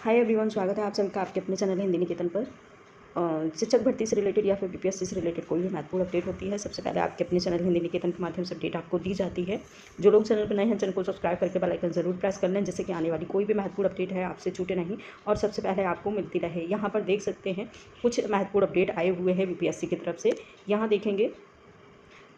Hi everyone, स्वागत है आप सभी का आपके अपने चैनल हिंदी निकेतन पर। शिक्षक भर्ती से रिलेटेड या फिर बीपीएससी से रिलेटेड कोई भी महत्वपूर्ण अपडेट होती है, सबसे पहले आपके अपने चैनल हिंदी निकेतन के माध्यम से अपडेट आपको दी जाती है। जो लोग चैनल पर नए हैं, चैनल को सब्सक्राइब करके बेल आइकन जरूर प्रेस कर लें, जिससे कि आने वाली कोई भी महत्वपूर्ण अपडेट है आपसे छूटे नहीं और सबसे पहले आपको मिलती रहे। यहाँ पर देख सकते हैं कुछ महत्वपूर्ण अपडेट आए हुए हैं बीपीएससी की तरफ से। यहाँ देखेंगे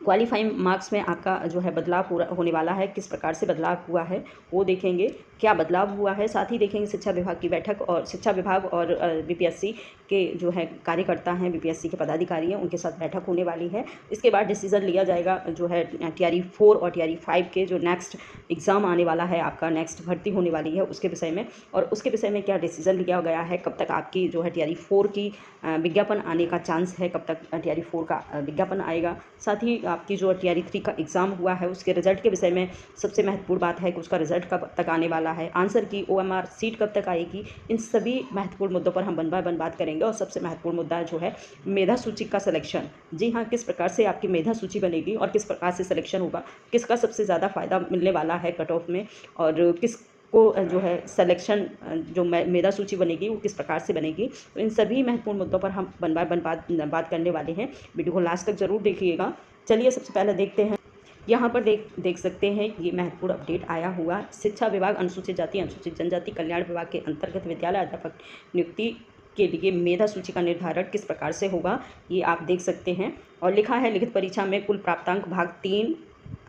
क्वालिफाइंग मार्क्स में आपका जो है बदलाव पूरा होने वाला है, किस प्रकार से बदलाव हुआ है वो देखेंगे, क्या बदलाव हुआ है। साथ ही देखेंगे शिक्षा विभाग की बैठक और शिक्षा विभाग और बीपीएससी के जो है कार्यकर्ता हैं, बीपीएससी के पदाधिकारी हैं, उनके साथ बैठक होने वाली है। इसके बाद डिसीजन लिया जाएगा जो है टीआरई 4 और टीआरई 5 के जो नेक्स्ट एग्ज़ाम आने वाला है, आपका नेक्स्ट भर्ती होने वाली है उसके विषय में, और उसके विषय में क्या डिसीजन लिया गया है, कब तक आपकी जो है टीआरई 4 की विज्ञापन आने का चांस है, कब तक टीआरई 4 का विज्ञापन आएगा। साथ ही आपकी जो टीआरई 3 का एग्ज़ाम हुआ है उसके रिजल्ट के विषय में सबसे महत्वपूर्ण बात है कि उसका रिजल्ट कब तक आने वाला है, आंसर की ओएमआर सीट कब तक आएगी। इन सभी महत्वपूर्ण मुद्दों पर हम वन बाय वन बात करेंगे। और सबसे महत्वपूर्ण मुद्दा जो है मेधा सूची का सिलेक्शन। जी हाँ, किस प्रकार से आपकी मेधा सूची बनेगी और किस प्रकार से सिलेक्शन होगा, किसका सबसे ज़्यादा फायदा मिलने वाला है कट ऑफ में, और किस को जो है सिलेक्शन जो मेधा सूची बनेगी वो किस प्रकार से बनेगी। तो इन सभी महत्वपूर्ण मुद्दों पर हम वन बाय वन बात करने वाले हैं। वीडियो को लास्ट तक जरूर देखिएगा। चलिए सबसे पहले देखते हैं। यहाँ पर देख सकते हैं ये महत्वपूर्ण अपडेट आया हुआ। शिक्षा विभाग अनुसूचित जाति अनुसूचित जनजाति कल्याण विभाग के अंतर्गत विद्यालय अध्यापक नियुक्ति के लिए मेधा सूची का निर्धारण किस प्रकार से होगा, ये आप देख सकते हैं। और लिखा है लिखित परीक्षा में कुल प्राप्तांक भाग 3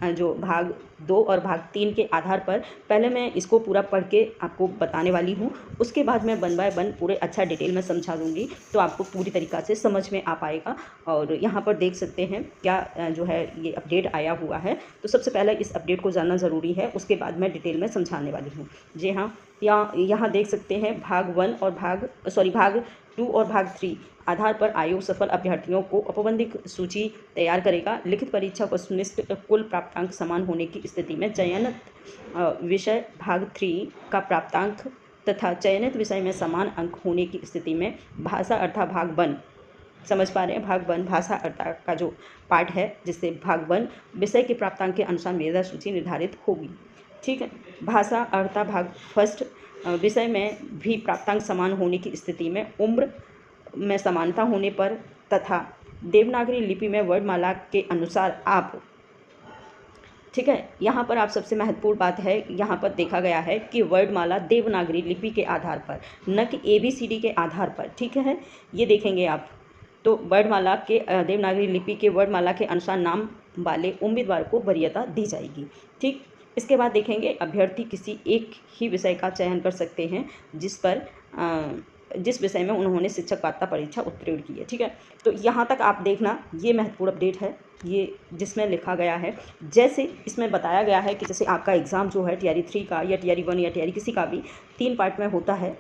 जो भाग 2 और भाग 3 के आधार पर, पहले मैं इसको पूरा पढ़ के आपको बताने वाली हूँ, उसके बाद मैं वन बाय वन पूरे अच्छा डिटेल में समझा दूँगी, तो आपको पूरी तरीक़ा से समझ में आ पाएगा। और यहाँ पर देख सकते हैं क्या जो है ये अपडेट आया हुआ है। तो सबसे पहले इस अपडेट को जानना ज़रूरी है, उसके बाद मैं डिटेल में समझाने वाली हूँ। जी हाँ, यहाँ देख सकते हैं भाग 1 और भाग 2 और भाग 3 आधार पर आयोग सफल अभ्यर्थियों को औपबंधिक सूची तैयार करेगा। लिखित परीक्षा को सुनिश्चित कुल प्राप्तांक समान होने की स्थिति में चयनित विषय भाग 3 का प्राप्तांक तथा चयनित विषय में समान अंक होने की स्थिति में भाषा अर्थात भाग 1, समझ पा रहे हैं, भाग 1 भाषा अर्थात का जो पार्ट है, जिससे भाग 1 विषय के प्राप्तांक के अनुसार मेधा सूची निर्धारित होगी। ठीक है, भाषा अर्थात भाग 1 विषय में भी प्राप्तांक समान होने की स्थिति में उम्र में समानता होने पर तथा देवनागरी लिपि में वर्णमाला के अनुसार आप, ठीक है, यहाँ पर आप सबसे महत्वपूर्ण बात है, यहाँ पर देखा गया है कि वर्णमाला देवनागरी लिपि के आधार पर, न कि ABCD के आधार पर। ठीक है, ये देखेंगे आप। तो वर्णमाला के देवनागरी लिपि के वर्णमाला के अनुसार नाम वाले उम्मीदवार को वरीयता दी जाएगी। ठीक, इसके बाद देखेंगे अभ्यर्थी किसी एक ही विषय का चयन कर सकते हैं जिस विषय में उन्होंने शिक्षक पात्रता परीक्षा उत्तीर्ण की है। ठीक है, तो यहाँ तक आप देखना, ये महत्वपूर्ण अपडेट है, ये जिसमें लिखा गया है। जैसे इसमें बताया गया है कि जैसे आपका एग्ज़ाम जो है टीआरई 3 का या टीआरई 1 या टीआरई किसी का भी 3 पार्ट में होता है।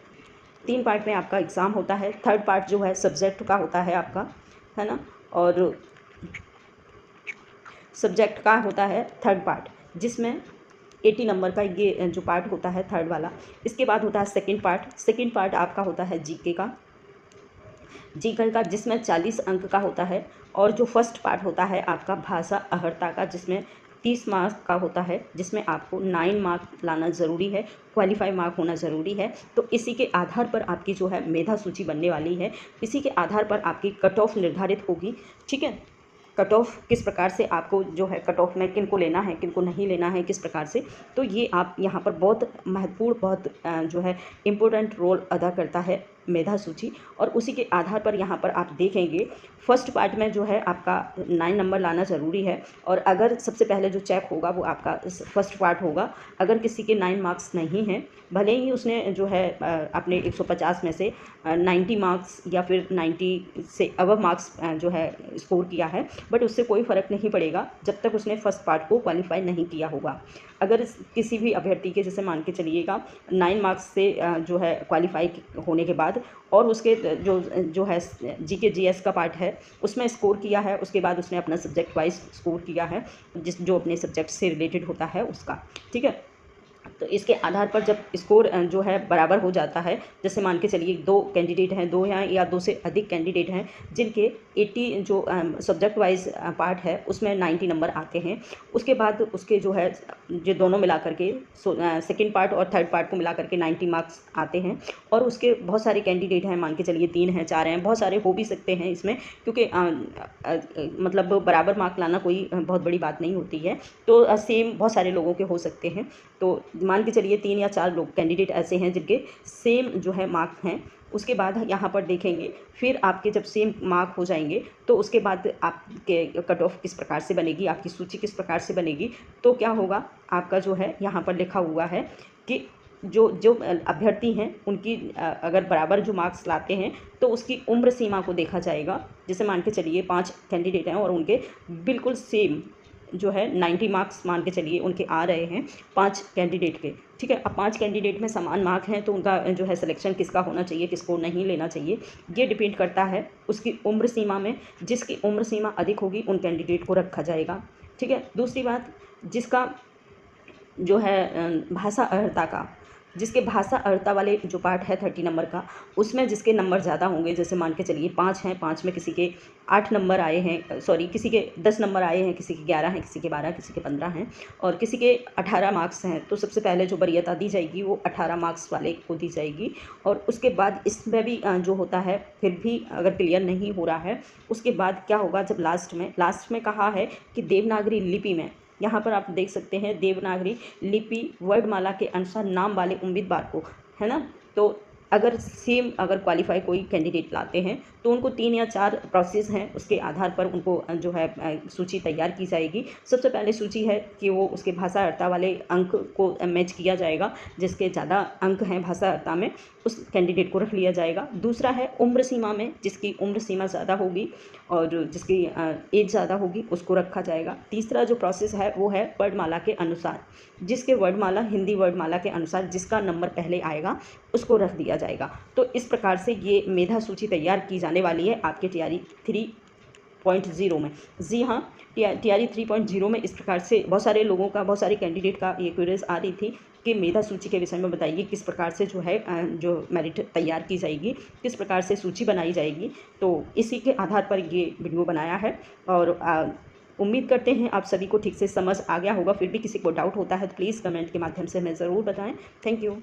3 पार्ट में आपका एग्ज़ाम होता है। थर्ड पार्ट जो है सब्जेक्ट का होता है आपका, है ना, और सब्जेक्ट का होता है थर्ड पार्ट, जिसमें 80 नंबर का ये जो पार्ट होता है थर्ड वाला। इसके बाद होता है सेकंड पार्ट आपका होता है जीके का, जिसमें 40 अंक का होता है। और जो फर्स्ट पार्ट होता है आपका भाषा अहर्ता का, जिसमें 30 मार्क्स का होता है, जिसमें आपको 9 मार्क लाना ज़रूरी है, क्वालिफाई मार्क होना ज़रूरी है। तो इसी के आधार पर आपकी जो है मेधा सूची बनने वाली है, इसी के आधार पर आपकी कट ऑफ निर्धारित होगी। ठीक है, कट ऑफ किस प्रकार से आपको जो है कट ऑफ में किन को लेना है, किन को नहीं लेना है, किस प्रकार से, तो ये आप यहाँ पर बहुत महत्वपूर्ण, बहुत जो है इम्पोर्टेंट रोल अदा करता है मेधा सूची। और उसी के आधार पर यहाँ पर आप देखेंगे फर्स्ट पार्ट में जो है आपका 9 नंबर लाना ज़रूरी है। और अगर सबसे पहले जो चेक होगा वो आपका फर्स्ट पार्ट होगा। अगर किसी के 9 मार्क्स नहीं हैं, भले ही उसने जो है अपने 150 में से 90 मार्क्स या फिर 90 से अबव मार्क्स जो है स्कोर किया है, बट उससे कोई फ़र्क नहीं पड़ेगा जब तक उसने फर्स्ट पार्ट को क्वालिफाई नहीं किया होगा। अगर किसी भी अभ्यर्थी के, जैसे मान के चलिएगा 9 मार्क्स से जो है क्वालिफाई होने के बाद, और उसके जो है जीके जीएस का पार्ट है उसमें स्कोर किया है, उसके बाद उसने अपना सब्जेक्ट वाइज स्कोर किया है, जो अपने सब्जेक्ट से रिलेटेड होता है उसका। ठीक है, तो इसके आधार पर जब स्कोर जो है बराबर हो जाता है, जैसे मान के चलिए 2 कैंडिडेट हैं, 2 हैं या 2 से अधिक कैंडिडेट हैं जिनके 80 जो सब्जेक्ट वाइज पार्ट है उसमें 90 नंबर आते हैं, उसके बाद उसके जो है जो दोनों मिला करके सेकंड पार्ट और थर्ड पार्ट को मिला करके 90 मार्क्स आते हैं। और उसके बहुत सारे कैंडिडेट हैं, मान के चलिए 3 हैं, 4 हैं, बहुत सारे हो भी सकते हैं इसमें, क्योंकि मतलब बराबर मार्क लाना कोई बहुत बड़ी बात नहीं होती है। तो सेम बहुत सारे लोगों के हो सकते हैं। तो मान के चलिए 3 या 4 लोग कैंडिडेट ऐसे हैं जिनके सेम जो है मार्क हैं। उसके बाद यहाँ पर देखेंगे, फिर आपके जब सेम मार्क हो जाएंगे तो उसके बाद आपके कट ऑफ किस प्रकार से बनेगी, आपकी सूची किस प्रकार से बनेगी। तो क्या होगा, आपका जो है यहाँ पर लिखा हुआ है कि जो जो अभ्यर्थी हैं उनकी अगर बराबर जो मार्क्स लाते हैं तो उसकी उम्र सीमा को देखा जाएगा। जैसे मान के चलिए 5 कैंडिडेट हैं और उनके बिल्कुल सेम जो है 90 मार्क्स मान के चलिए उनके आ रहे हैं 5 कैंडिडेट के, ठीक है। अब 5 कैंडिडेट में समान मार्क हैं तो उनका जो है सिलेक्शन किसका होना चाहिए, किसको नहीं लेना चाहिए, ये डिपेंड करता है उसकी उम्र सीमा में। जिसकी उम्र सीमा अधिक होगी उन कैंडिडेट को रखा जाएगा, ठीक है। दूसरी बात, जिसका जो है भाषा अर्हता का, जिसके भाषा अर्हता वाले जो पार्ट है 30 नंबर का, उसमें जिसके नंबर ज़्यादा होंगे, जैसे मान के चलिए 5 हैं, 5 में किसी के 8 नंबर आए हैं, सॉरी किसी के 10 नंबर आए हैं, किसी के 11 हैं, किसी के 12, किसी के 15 हैं और किसी के 18 मार्क्स हैं, तो सबसे पहले जो वरीयता दी जाएगी वो 18 मार्क्स वाले को दी जाएगी। और उसके बाद इसमें भी जो होता है, फिर भी अगर क्लियर नहीं हो रहा है, उसके बाद क्या होगा, जब लास्ट में कहा है कि देवनागरी लिपि में, यहाँ पर आप देख सकते हैं देवनागरी लिपि वर्णमाला के अनुसार नाम वाले उम्मीदवार को, है ना। तो अगर क्वालिफाई कोई कैंडिडेट लाते हैं तो उनको 3 या 4 प्रोसेस हैं, उसके आधार पर उनको जो है सूची तैयार की जाएगी। सबसे पहले सूची है कि वो उसके भाषा अर्हता वाले अंक को मैच किया जाएगा, जिसके ज़्यादा अंक हैं भाषा अर्हता में उस कैंडिडेट को रख लिया जाएगा। दूसरा है उम्र सीमा में, जिसकी उम्र सीमा ज़्यादा होगी और जिसकी एज ज़्यादा होगी उसको रखा जाएगा। तीसरा जो प्रोसेस है वो है वर्णमाला के अनुसार, जिसके वर्णमाला हिंदी वर्णमाला के अनुसार जिसका नंबर पहले आएगा उसको रख दिया जाएगा। तो इस प्रकार से ये मेधा सूची तैयार की जाने वाली है आपके टीआरई 3.0 में। जी हाँ, टीआरई 3.0 में इस प्रकार से बहुत सारे लोगों का, बहुत सारे कैंडिडेट का ये क्वेरीज आ रही थी कि मेधा सूची के विषय में बताइए, किस प्रकार से जो है जो मेरिट तैयार की जाएगी, किस प्रकार से सूची बनाई जाएगी। तो इसी के आधार पर ये वीडियो बनाया है और उम्मीद करते हैं आप सभी को ठीक से समझ आ गया होगा। फिर भी किसी को डाउट होता है तो प्लीज़ कमेंट के माध्यम से हमें ज़रूर बताएं। Thank you.